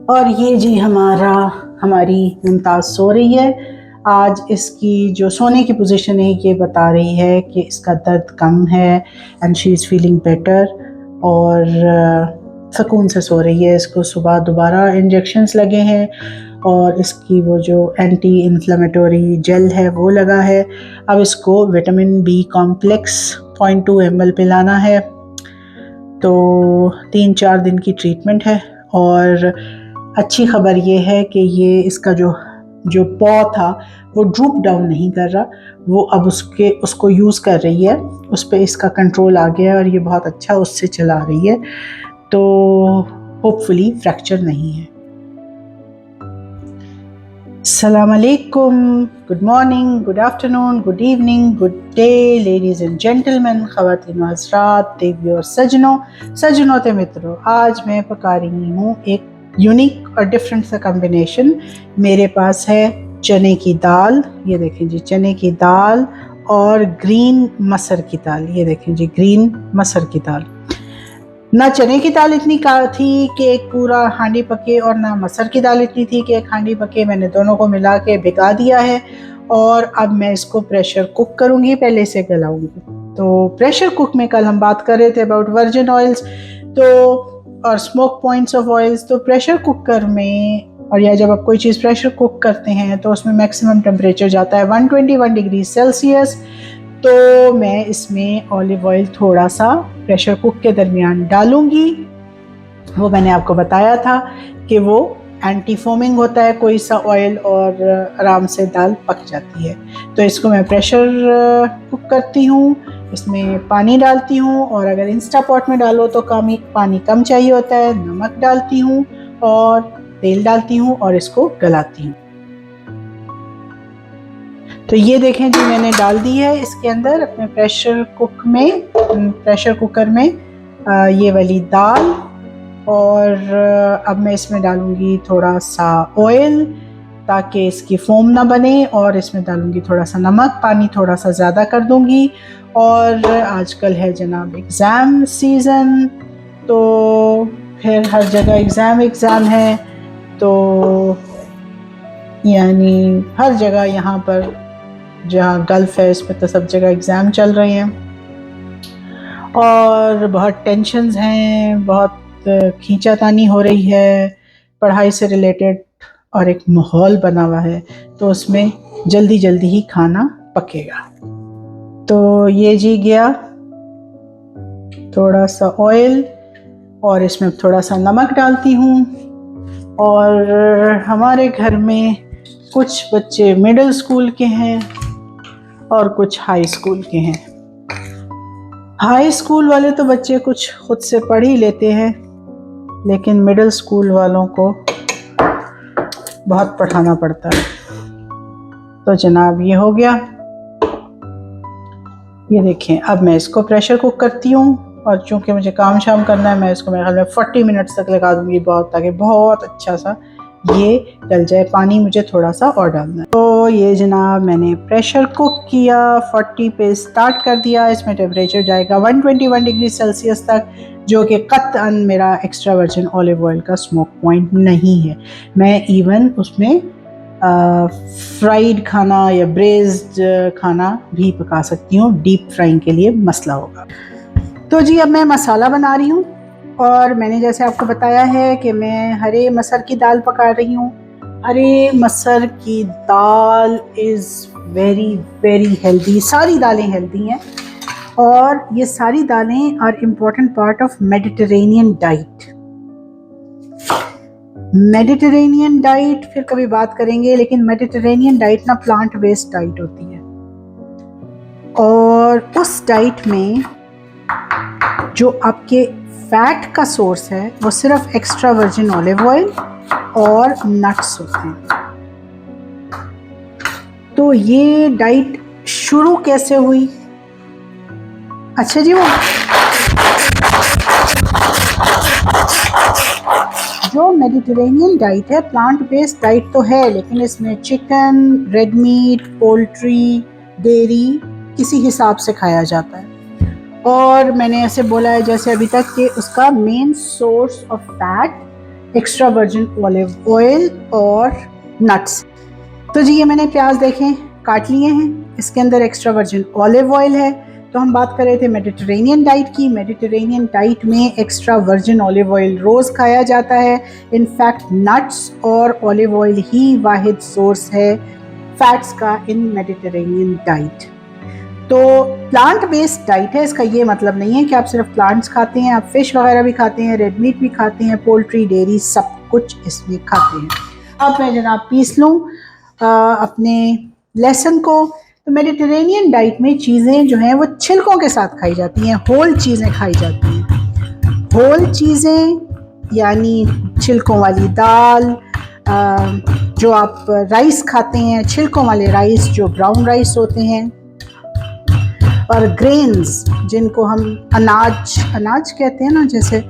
और ये जी हमारी मुमताज़ सो रही है। आज इसकी जो सोने की पोजीशन है ये बता रही है कि इसका दर्द कम है and she is feeling better और सुकून से सो रही है। इसको सुबह दोबारा इंजेक्शन्स लगे हैं और इसकी वो जो एंटी इन्फ्लेमेटरी जेल है वो लगा है। अब इसको विटामिन बी कॉम्प्लेक्स 0.2 ml पिलाना है। तो 3-4 दिन की ट्रीटमेंट है और अच्छी खबर ये है कि ये इसका जो पॉ था वो ड्रूप डाउन नहीं कर रहा, वो अब उसको यूज़ कर रही है, उस पर इसका कंट्रोल आ गया और ये बहुत अच्छा उससे चला रही है। तो होपफुली फ्रैक्चर नहीं है। अस्सलाम वालेकुम, good morning, good afternoon, good evening, good day ladies and gentleman, ख़वातीन व हज़रात, देवियों और सजनों ते मित्रों। आज मैं पका रही हूँ एक यूनिक और डिफरेंट सा कॉम्बिनेशन। मेरे पास है चने की दाल, ये देखें जी, चने की दाल और ग्रीन मसर की दाल। ये देखें जी, ग्रीन मसर की दाल। ना चने की दाल इतनी थी कि एक पूरा हांडी पके और ना मसर की दाल इतनी थी कि एक हांडी पके। मैंने दोनों को मिला के भिगा दिया है और अब मैं इसको प्रेशर कुक करूँगी, पहले इसे गलाऊंगी। तो प्रेशर कुक में कल हम बात कर रहे थे अबाउट वर्जिन ऑयल्स तो और स्मोक पॉइंट्स ऑफ ऑयल्स। तो प्रेशर कुकर में, और या जब आप कोई चीज़ प्रेशर कुक करते हैं तो उसमें मैक्सिमम टेम्परेचर जाता है 121 डिग्री सेल्सियस। तो मैं इसमें ऑलिव ऑयल थोड़ा सा प्रेशर कुक के दरमियान डालूंगी। वो मैंने आपको बताया था कि वो एंटी फोमिंग होता है कोई सा ऑयल और आराम से दाल पक जाती है। तो इसको मैं प्रेशर कुक करती हूँ, इसमें पानी डालती हूँ और अगर इंस्टा पॉट में डालो तो पानी कम चाहिए होता है। नमक डालती हूँ और तेल डालती हूँ और इसको गलाती हूँ। तो ये देखें जी, मैंने डाल दी है इसके अंदर अपने प्रेशर कुकर में ये वाली दाल। और अब मैं इसमें डालूंगी थोड़ा सा ऑयल ताकि इसकी फोम ना बने, और इसमें डालूंगी थोड़ा सा नमक। पानी थोड़ा सा ज़्यादा कर दूंगी। और आजकल है जनाब एग्ज़ाम सीज़न, तो फिर हर जगह एग्ज़ाम है, तो यानी हर जगह यहाँ पर जहाँ गल्फ़ है इस पर तो सब जगह एग्ज़ाम चल रहे हैं और बहुत टेंशन्स हैं, बहुत खींचातानी हो रही है पढ़ाई से रिलेटेड और एक माहौल बना हुआ है, तो उसमें जल्दी जल्दी ही खाना पकेगा। तो ये जी गया थोड़ा सा ऑयल और इसमें थोड़ा सा नमक डालती हूँ। और हमारे घर में कुछ बच्चे मिडिल स्कूल के हैं और कुछ हाई स्कूल के हैं। हाई स्कूल वाले तो बच्चे कुछ खुद से पढ़ ही लेते हैं, लेकिन मिडिल स्कूल वालों को बहुत पढ़ाना पड़ता है। तो जनाब ये हो गया। ये देखें, अब मैं इसको प्रेशर कुक करती हूँ और चूँकि मुझे काम शाम करना है, मैं इसको मेरे ख्याल में 40 मिनट्स तक लगा दूँगी बहुत, ताकि बहुत अच्छा सा ये गल जाए। पानी मुझे थोड़ा सा और डालना है। तो ये जनाब मैंने प्रेशर कुक किया, 40 पे स्टार्ट कर दिया। इसमें टेम्परेचर जाएगा 121 डिग्री सेल्सियस तक, जो कि कतअन मेरा एक्स्ट्रा वर्जिन ऑलिव ऑयल का स्मोक पॉइंट नहीं है। मैं इवन उसमें फ्राइड खाना या ब्रेज्ड खाना भी पका सकती हूँ, डीप फ्राइंग के लिए मसला होगा। तो जी अब मैं मसाला बना रही हूँ और मैंने जैसे आपको बताया है कि मैं हरे मसर की दाल पका रही हूँ। हरे मसर की दाल इज़ वेरी वेरी हेल्दी। सारी दालें हेल्दी हैं और ये सारी दालें are important part of Mediterranean diet. Mediterranean diet फिर कभी बात करेंगे, लेकिन मेडिटेरेनियन डाइट ना प्लांट बेस्ड डाइट होती है और उस डाइट में जो आपके फैट का सोर्स है वो सिर्फ एक्स्ट्रा वर्जिन ऑलिव ऑयल और नट्स होते हैं। तो ये डाइट शुरू कैसे हुई? अच्छा जी, वो जो मेडिटेरेनियन डाइट है प्लांट बेस्ड डाइट तो है, लेकिन इसमें chicken, red meat, poultry, dairy किसी हिसाब से खाया जाता है। और मैंने ऐसे बोला है जैसे अभी तक कि उसका main source of fat extra virgin olive oil और नट्स। तो जी ये मैंने प्याज देखें काट लिए हैं, इसके अंदर एक्स्ट्रा वर्जिन ऑलिव ऑयल है। तो हम बात कर रहे थे मेडिटेरेनियन डाइट की। मेडिटेरेनियन डाइट में एक्स्ट्रा वर्जिन ऑलिव ऑयल रोज़ खाया जाता है। इनफैक्ट नट्स और ऑलिव ऑयल ही वाहिद सोर्स है फैट्स का इन मेडिटेरेनियन डाइट। तो प्लांट बेस्ड डाइट है, इसका ये मतलब नहीं है कि आप सिर्फ प्लांट्स खाते हैं, आप फिश वगैरह भी खाते हैं, रेड मीट भी खाते हैं, पोल्ट्री, डेयरी, सब कुछ इसमें खाते हैं। अब मैं जनाब पीस लूँ अपने लेसन को। तो मेडिटेरेनियन डाइट में चीज़ें जो हैं वो छिलकों के साथ खाई जाती हैं, होल चीज़ें खाई जाती हैं। होल चीज़ें यानी छिलकों वाली दाल, जो आप राइस खाते हैं, छिलकों वाले राइस जो ब्राउन राइस होते हैं, और ग्रेन्स जिनको हम अनाज कहते हैं ना, जैसे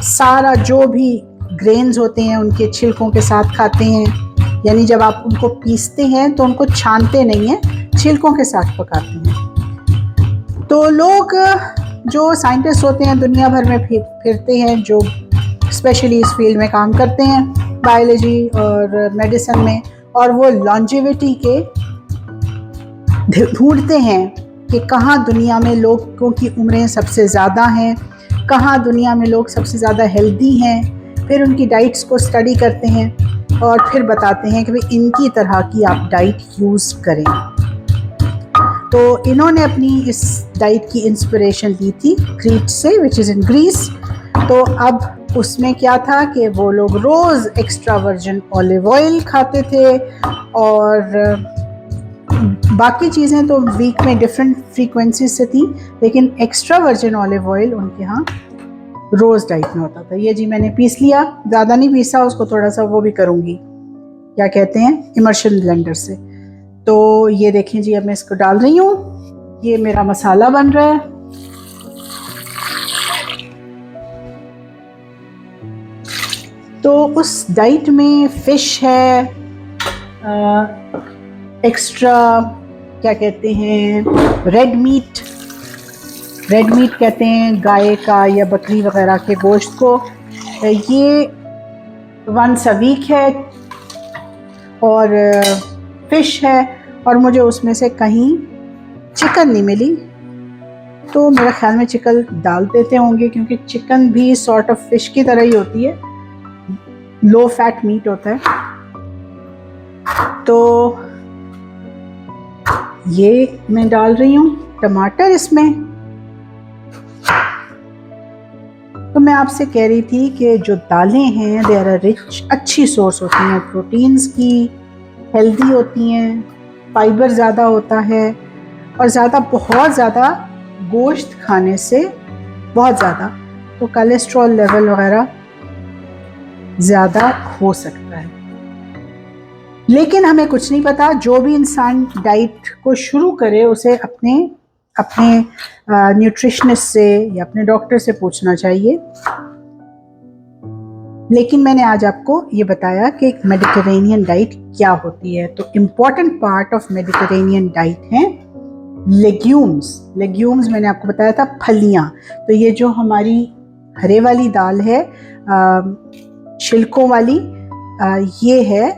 सारा जो भी ग्रेन्स होते हैं उनके छिलकों के साथ खाते हैं। यानी जब आप उनको पीसते हैं तो उनको छानते नहीं हैं, छिलकों के साथ पकाते हैं। तो लोग जो साइंटिस्ट होते हैं दुनिया भर में फिरते हैं, जो स्पेशली इस फील्ड में काम करते हैं, बायोलॉजी और मेडिसिन में, और वो लॉन्जेविटी के ढूंढते हैं कि कहाँ दुनिया में लोगों की उम्रें सबसे ज़्यादा हैं, कहाँ दुनिया में लोग सबसे ज़्यादा हेल्दी हैं। फिर उनकी डाइट्स को स्टडी करते हैं और फिर बताते हैं कि भाई इनकी तरह की आप डाइट यूज़ करें। तो इन्होंने अपनी इस डाइट की इंस्पिरेशन ली थी क्रीट से, विच इज़ इन ग्रीस। तो अब उसमें क्या था कि वो लोग रोज़ एक्स्ट्रा वर्जिन ऑलिव ऑयल खाते थे, और बाकी चीज़ें तो वीक में डिफरेंट फ्रीक्वेंसी से थी, लेकिन एक्स्ट्रा वर्जिन ऑलिव ऑयल उनके यहाँ रोज़ डाइट में होता था। ये जी मैंने पीस लिया, ज़्यादा नहीं पीसा, उसको थोड़ा सा वो भी करूँगी, क्या कहते हैं, इमर्शन ब्लेंडर से। तो ये देखें जी, अब मैं इसको डाल रही हूँ, ये मेरा मसाला बन रहा है। तो उस डाइट में फ़िश है, एक्स्ट्रा क्या कहते हैं, रेड मीट कहते हैं गाय का या बकरी वगैरह के गोश्त को, ये वंस अ वीक है, और फ़िश है, और मुझे उसमें से कहीं चिकन नहीं मिली, तो मेरे ख्याल में चिकन डाल देते होंगे, क्योंकि चिकन भी सॉर्ट ऑफ फ़िश की तरह ही होती है, लो फैट मीट होता है। तो ये मैं डाल रही हूँ टमाटर इसमें। तो मैं आपसे कह रही थी कि जो दालें हैं दे आर रिच, अच्छी सोर्स होती हैं प्रोटीन्स की, हेल्दी होती हैं, फाइबर ज़्यादा होता है, और बहुत ज़्यादा गोश्त खाने से बहुत ज़्यादा तो कोलेस्ट्रॉल लेवल वगैरह ज़्यादा हो सकता है। लेकिन हमें कुछ नहीं पता, जो भी इंसान डाइट को शुरू करे उसे अपने न्यूट्रिशनिस्ट से या अपने डॉक्टर से पूछना चाहिए। लेकिन मैंने आज आपको ये बताया कि मेडिटेरेनियन डाइट क्या होती है। तो important part of Mediterranean diet है लेग्यूम्स मैंने आपको बताया था, फलियाँ। तो ये जो हमारी हरे वाली दाल है, छिलकों वाली, ये है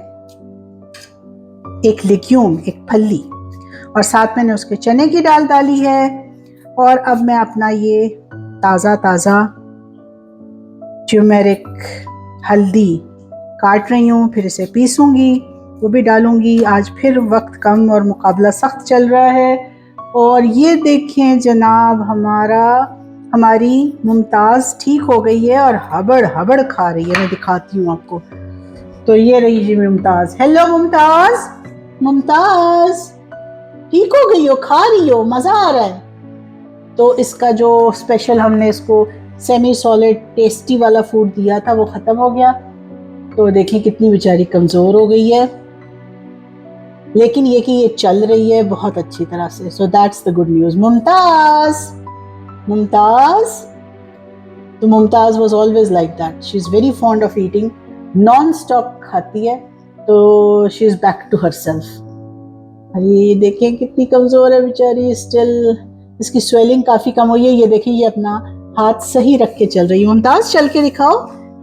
एक लेग्यूम, एक फली, और साथ मैंने उसके चने की दाल डाली है। और अब मैं अपना ये ताज़ा ट्यूमेरिक हल्दी काट रही हूँ, फिर इसे पीसूँगी, वो भी डालूँगी। आज फिर वक्त कम और मुकाबला सख्त चल रहा है। और ये देखें जनाब, हमारी मुमताज़ ठीक हो गई है और हबड़ खा रही है। मैं दिखाती हूँ आपको। तो ये रही जी मुमताज़। हेलो मुमताज़ ठीक हो गई हो, खा रही हो, मज़ा आ रहा है। तो इसका जो स्पेशल हमने इसको सेमी सॉलिड टेस्टी वाला फूड दिया था वो ख़त्म हो गया। तो देखिए कितनी बेचारी कमज़ोर हो गई है, लेकिन ये कि ये चल रही है बहुत अच्छी तरह से। So that's the good news. Mumtaz तो Mumtaz was always like that. She is very fond of eating, non stop खाती है। तो she is back to herself. ये देखें कितनी कमज़ोर है बेचारी, स्टिल इसकी स्वेलिंग काफ़ी कम हुई है। ये देखिए, ये अपना हाथ सही रख के चल रही है। मुमताज़ चल के दिखाओ,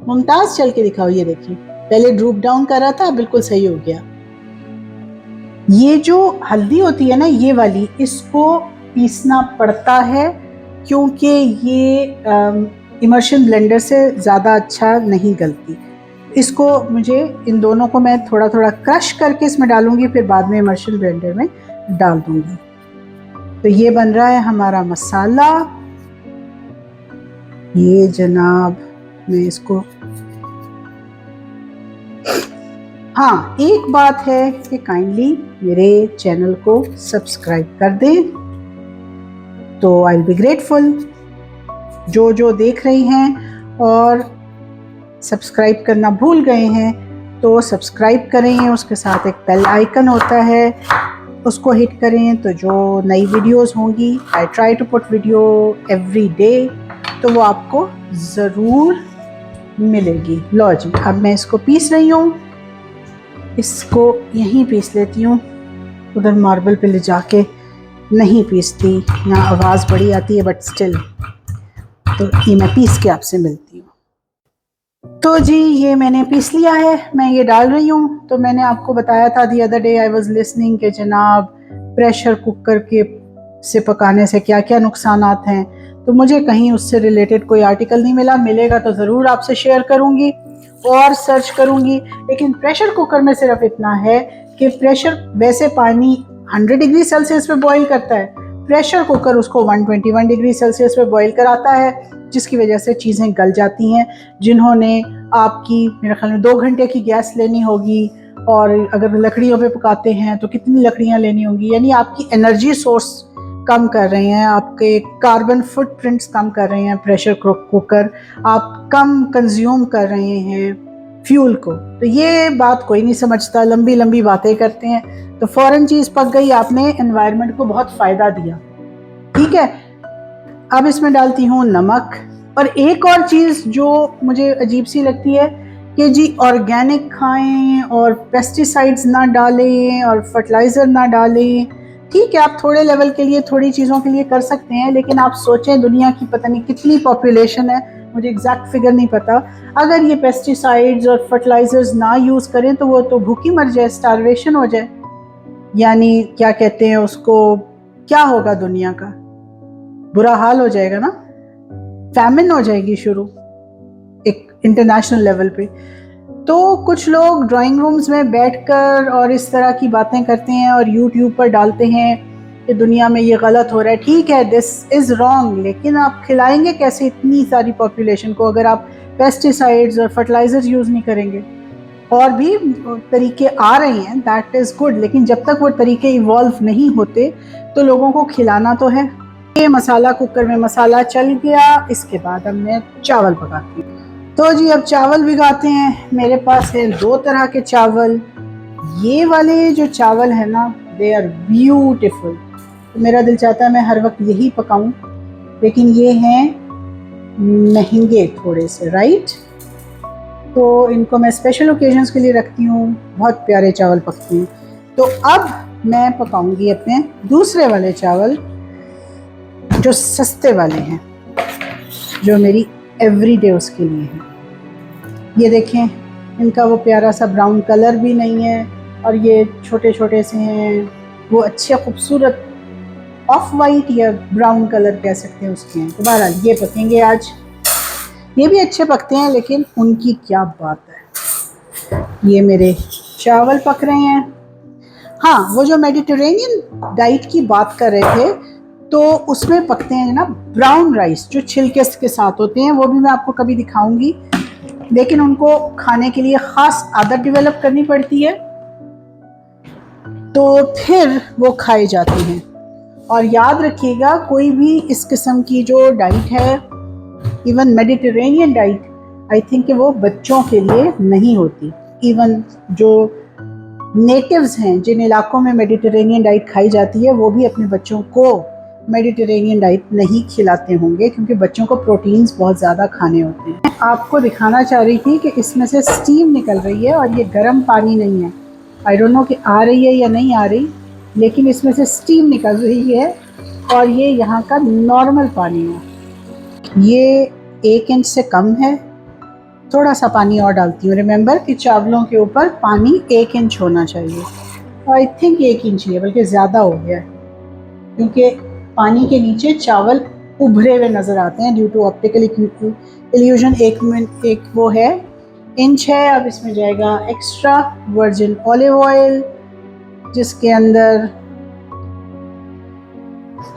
मुमताज़ चल के दिखाओ। ये देखिए, पहले ड्रूप डाउन कर रहा था, बिल्कुल सही हो गया। ये जो हल्दी होती है ना, ये वाली, इसको पीसना पड़ता है क्योंकि ये इमर्शन ब्लेंडर से ज़्यादा अच्छा नहीं गलती। इसको मुझे, इन दोनों को मैं थोड़ा थोड़ा क्रश करके इसमें डालूंगी, फिर बाद में इमर्शन ब्लेंडर में डाल दूंगी। तो ये बन रहा है हमारा मसाला। ये जनाब, मैं इसको, हाँ एक बात है कि काइंडली मेरे चैनल को सब्सक्राइब कर दें, तो आई विल बी ग्रेटफुल। जो देख रही हैं और सब्सक्राइब करना भूल गए हैं तो सब्सक्राइब करें, उसके साथ एक बेल आइकन होता है, उसको हिट करें, तो जो नई वीडियोस होंगी, I try to put video every day, तो वो आपको ज़रूर मिलेगी। लो जी, अब मैं इसको पीस रही हूँ, इसको यहीं पीस लेती हूँ, उधर मार्बल पे ले जाके नहीं पीसती, यहाँ आवाज़ बड़ी आती है, बट स्टिल, तो ये मैं पीस के आपसे मिलती हूँ। तो जी ये मैंने पीस लिया है, मैं ये डाल रही हूँ। तो मैंने आपको बताया था the other day I was listening के जनाब प्रेशर कुकर के से पकाने से क्या क्या नुकसानात हैं, तो मुझे कहीं उससे रिलेटेड कोई आर्टिकल नहीं मिला। मिलेगा तो ज़रूर आपसे शेयर करूँगी और सर्च करूँगी। लेकिन प्रेशर कुकर में सिर्फ इतना है कि प्रेशर वैसे पानी 100 डिग्री सेल्सियस पे बॉईल करता है, प्रेशर कुकर उसको 121 डिग्री सेल्सियस पे बॉईल कराता है, जिसकी वजह से चीज़ें गल जाती हैं। जिन्होंने आपकी, मेरे ख्याल में 2 घंटे की गैस लेनी होगी, और अगर लकड़ियों पे पकाते हैं तो कितनी लकड़ियां लेनी होंगी, यानी आपकी एनर्जी सोर्स कम कर रहे हैं, आपके कार्बन फुटप्रिंट्स कम कर रहे हैं प्रेशर कुकर, आप कम कंज्यूम कर रहे हैं फ्यूल को। तो ये बात कोई नहीं समझता, लंबी लंबी बातें करते हैं, तो फ़ौरन चीज़ पक गई, आपने एनवायरनमेंट को बहुत फ़ायदा दिया। ठीक है, अब इसमें डालती हूँ नमक। और एक और चीज़ जो मुझे अजीब सी लगती है कि जी ऑर्गेनिक खाएं और पेस्टिसाइड्स ना डालें और फर्टिलाइज़र ना डालें। ठीक है, आप थोड़े लेवल के लिए, थोड़ी चीज़ों के लिए कर सकते हैं, लेकिन आप सोचें दुनिया की पता नहीं कितनी पॉपुलेशन है, मुझे एग्जैक्ट फिगर नहीं पता, अगर ये पेस्टिसाइड्स और फर्टिलाइज़र्स ना यूज़ करें तो वो तो भूखी मर जाए, स्टारवेशन हो जाए, यानी क्या कहते हैं उसको, क्या होगा दुनिया का, बुरा हाल हो जाएगा ना, फैमिन हो जाएगी शुरू एक इंटरनेशनल लेवल पे। तो कुछ लोग ड्राइंग रूम्स में बैठकर और इस तरह की बातें करते हैं और यूट्यूब पर डालते हैं कि दुनिया में ये गलत हो रहा है। ठीक है, दिस इज़ रॉन्ग, लेकिन आप खिलाएंगे कैसे इतनी सारी पॉपुलेशन को अगर आप पेस्टिसाइड्स और फर्टिलाइजर्स यूज़ नहीं करेंगे। और भी तरीके आ रहे हैं, दैट इज़ गुड, लेकिन जब तक वो तरीके इवॉल्व नहीं होते तो लोगों को खिलाना तो है। ये मसाला, कुकर में मसाला चल गया, इसके बाद अब मैं चावल पकाती हूँ। तो जी अब चावल भिगाते हैं। मेरे पास है 2 तरह के चावल। ये वाले जो चावल है ना, दे आर ब्यूटिफुल, तो मेरा दिल चाहता है मैं हर वक्त यही पकाऊं, लेकिन ये हैं महंगे थोड़े से, राइट, तो इनको मैं स्पेशल ओकेजन्स के लिए रखती हूँ। बहुत प्यारे चावल पकते हैं। तो अब मैं पकाऊंगी अपने दूसरे वाले चावल, जो सस्ते वाले हैं, जो मेरी एवरीडे उसके लिए हैं। ये देखें, इनका वो प्यारा सा ब्राउन कलर भी नहीं है, और ये छोटे छोटे से हैं, वो अच्छे खूबसूरत ऑफ वाइट या ब्राउन कलर कह सकते हैं उसके हैं। तो बहरहाल ये पकेंगे आज। ये भी अच्छे पकते हैं, लेकिन उनकी क्या बात है। ये मेरे चावल पक रहे हैं। हाँ, वो जो मेडिटेरेनियन डाइट की बात कर रहे थे, तो उसमें पकते हैं ना ब्राउन राइस, जो छिलके के साथ होते हैं, वो भी मैं आपको कभी दिखाऊंगी, लेकिन उनको खाने के लिए ख़ास आदत डेवलप करनी पड़ती है, तो फिर वो खाए जाते हैं। और याद रखिएगा, कोई भी इस किस्म की जो डाइट है, even Mediterranean diet, I think कि वो बच्चों के लिए नहीं होती। इवन जो नेटिव्स हैं, जिन इलाकों में मेडिटेरेनियन डाइट खाई जाती है, वो भी अपने बच्चों को मेडिटेरेनियन डाइट नहीं खिलाते होंगे, क्योंकि बच्चों को प्रोटीन्स बहुत ज़्यादा खाने होते हैं। आपको दिखाना चाह रही थी कि इसमें से स्टीम निकल रही है, और ये गर्म पानी नहीं है। आई डोंट नो कि आ रही है या नहीं आ रही, लेकिन इसमें से स्टीम निकल रही है, और ये यहाँ का नॉर्मल पानी है। ये 1 इंच से कम है, थोड़ा सा पानी और डालती हूँ। रिमेंबर कि चावलों के ऊपर पानी 1 इंच होना चाहिए। आई थिंक 1 इंच नहीं है बल्कि ज़्यादा हो गया है, क्योंकि पानी के नीचे चावल उभरे हुए नज़र आते हैं ड्यू टू ऑप्टिकल इल्यूजन। एक वो है इंच है। अब इसमें जाएगा एक्स्ट्रा वर्जिन ऑलिव ऑयल, जिसके अंदर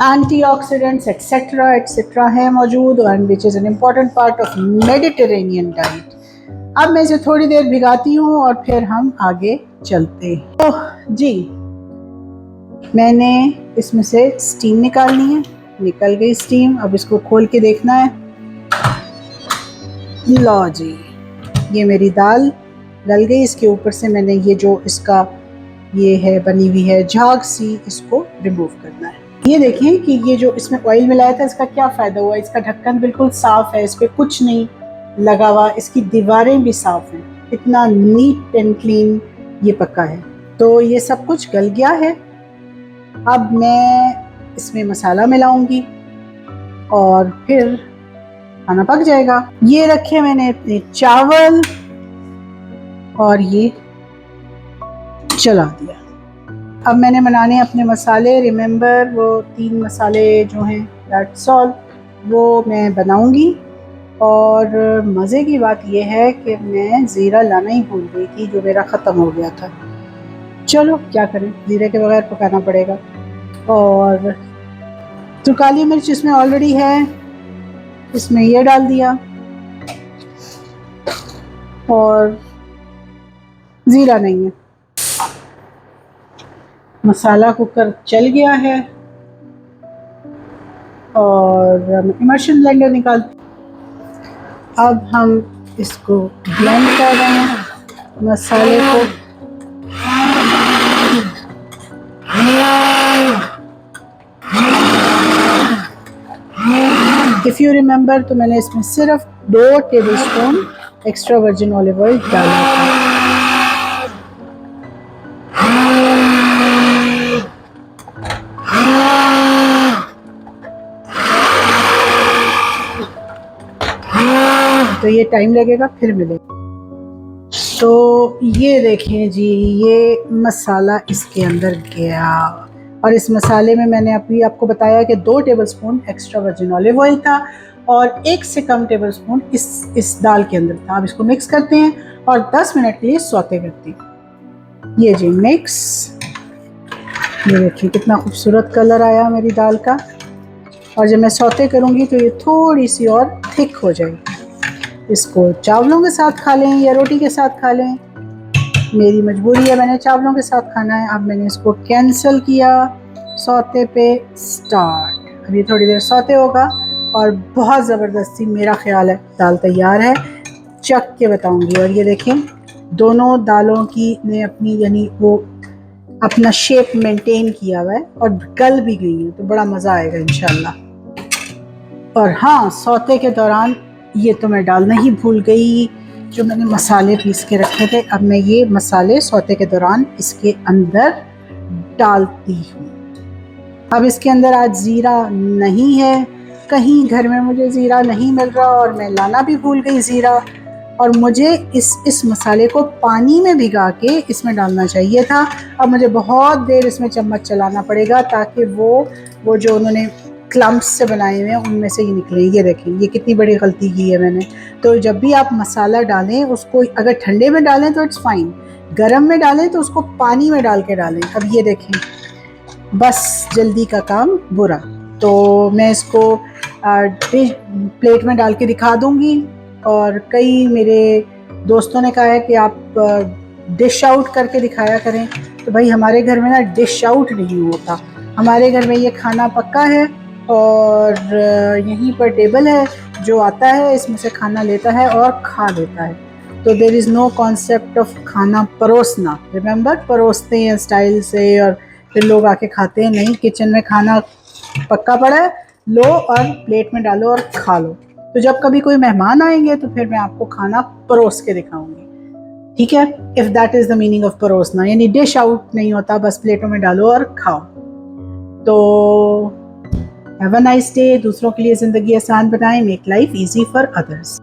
एंटीऑक्सीडेंट्स एक्सेट्रा एक्सेट्रा है मौजूद, and which is an important part of Mediterranean diet. अब मैं इसे थोड़ी देर भिगाती हूँ और फिर हम आगे चलते हैं। तो जी, मैंने इसमें से स्टीम निकालनी है। निकल गई स्टीम। अब इसको खोल के देखना है। लो जी, ये मेरी दाल गल गई। इसके ऊपर से मैंने ये जो इसका ये है बनी हुई है झाग सी, इसको रिमूव करना है। ये देखिए कि ये जो इसमें ऑयल मिलाया था इसका क्या फ़ायदा हुआ। इसका ढक्कन बिल्कुल साफ़ है, इस पर कुछ नहीं लगा हुआ, इसकी दीवारें भी साफ़ हैं, इतना नीट एंड क्लीन ये पका है। तो ये सब कुछ गल गया है। अब मैं इसमें मसाला मिलाऊंगी और फिर खाना पक जाएगा। ये रखे मैंने अपने चावल और ये चला दिया। अब मैंने बनाने अपने मसाले। रिमेंबर वो 3 मसाले जो हैं, दैट्स ऑल, वो मैं बनाऊंगी। और मज़े की बात यह है कि मैं ज़ीरा लाना ही भूल गई थी, जो मेरा ख़त्म हो गया था। चलो क्या करें, ज़ीरे के बगैर पकाना पड़ेगा। और तो काली मिर्च इसमें ऑलरेडी है, इसमें ये डाल दिया और ज़ीरा नहीं है। मसाला कुकर चल गया है और इमर्शन ब्लेंडर निकाल। अब हम इसको ब्लेंड कर रहे हैं मसाले को। इफ़ यू रिमेंबर तो मैंने इसमें सिर्फ 2 tablespoon extra virgin olive oil डाला था। तो ये टाइम लगेगा, फिर मिलेगा। तो ये देखें जी, ये मसाला इसके अंदर गया और इस मसाले में मैंने अभी आपको बताया कि 2 tablespoon extra virgin olive oil था और 1 से कम टेबलस्पून इस दाल के अंदर था। अब इसको मिक्स करते हैं और 10 मिनट के लिए सौते करते हैं। ये जी मिक्स। ये देखिए कितना खूबसूरत कलर आया मेरी दाल का। और जब मैं सौते करूँगी तो ये थोड़ी सी और थिक हो जाएगी। इसको चावलों के साथ खा लें या रोटी के साथ खा लें, मेरी मजबूरी है, मैंने चावलों के साथ खाना है। अब मैंने इसको कैंसिल किया, सौते पे स्टार्ट। अभी थोड़ी देर सौते होगा और बहुत ज़बरदस्ती मेरा ख्याल है दाल तैयार है। चख के बताऊंगी। और ये देखें दोनों दालों की ने अपनी यानी वो अपना शेप मेंटेन किया हुआ है और गल भी गई है, तो बड़ा मज़ा आएगा इंशाल्लाह। और हाँ, सौते के दौरान ये तो मैं डालना ही भूल गई, जो मैंने मसाले पीस के रखे थे। अब मैं ये मसाले सौते के दौरान इसके अंदर डालती हूँ। अब इसके अंदर आज ज़ीरा नहीं है, कहीं घर में मुझे ज़ीरा नहीं मिल रहा और मैं लाना भी भूल गई ज़ीरा। और मुझे इस मसाले को पानी में भिगा के इसमें डालना चाहिए था। अब मुझे बहुत देर इसमें चम्मच चलाना पड़ेगा ताकि वो जो उन्होंने क्लम्प्स से बनाए हुए हैं उनमें से ये निकले। ये देखें, ये कितनी बड़ी गलती की है मैंने। तो जब भी आप मसाला डालें उसको अगर ठंडे में डालें तो इट्स फाइन, गर्म में डालें तो उसको पानी में डाल के डालें। अब ये देखें, बस जल्दी का काम बुरा। तो मैं इसको प्लेट में डाल के दिखा दूँगी। और कई मेरे दोस्तों ने कहा है कि आप डिश आउट करके दिखाया करें। तो भाई हमारे घर में ना डिश आउट नहीं होता, हमारे घर में ये खाना पक्का है और यहीं पर टेबल है, जो आता है इसमें से खाना लेता है और खा लेता है। तो there is no concept of खाना परोसना। रिमेंबर, परोसते हैं स्टाइल से और फिर लोग आके खाते हैं। नहीं, किचन में खाना पक्का पड़ा है, लो और प्लेट में डालो और खा लो। तो जब कभी कोई मेहमान आएंगे तो फिर मैं आपको खाना परोस के दिखाऊंगी, ठीक है। If that is the meaning of परोसना, यानी डिश आउट नहीं होता, बस प्लेटों में डालो और खाओ। तो हैव अ नाइस डे। दूसरों के लिए ज़िंदगी आसान बनाएं। Make life easy for others.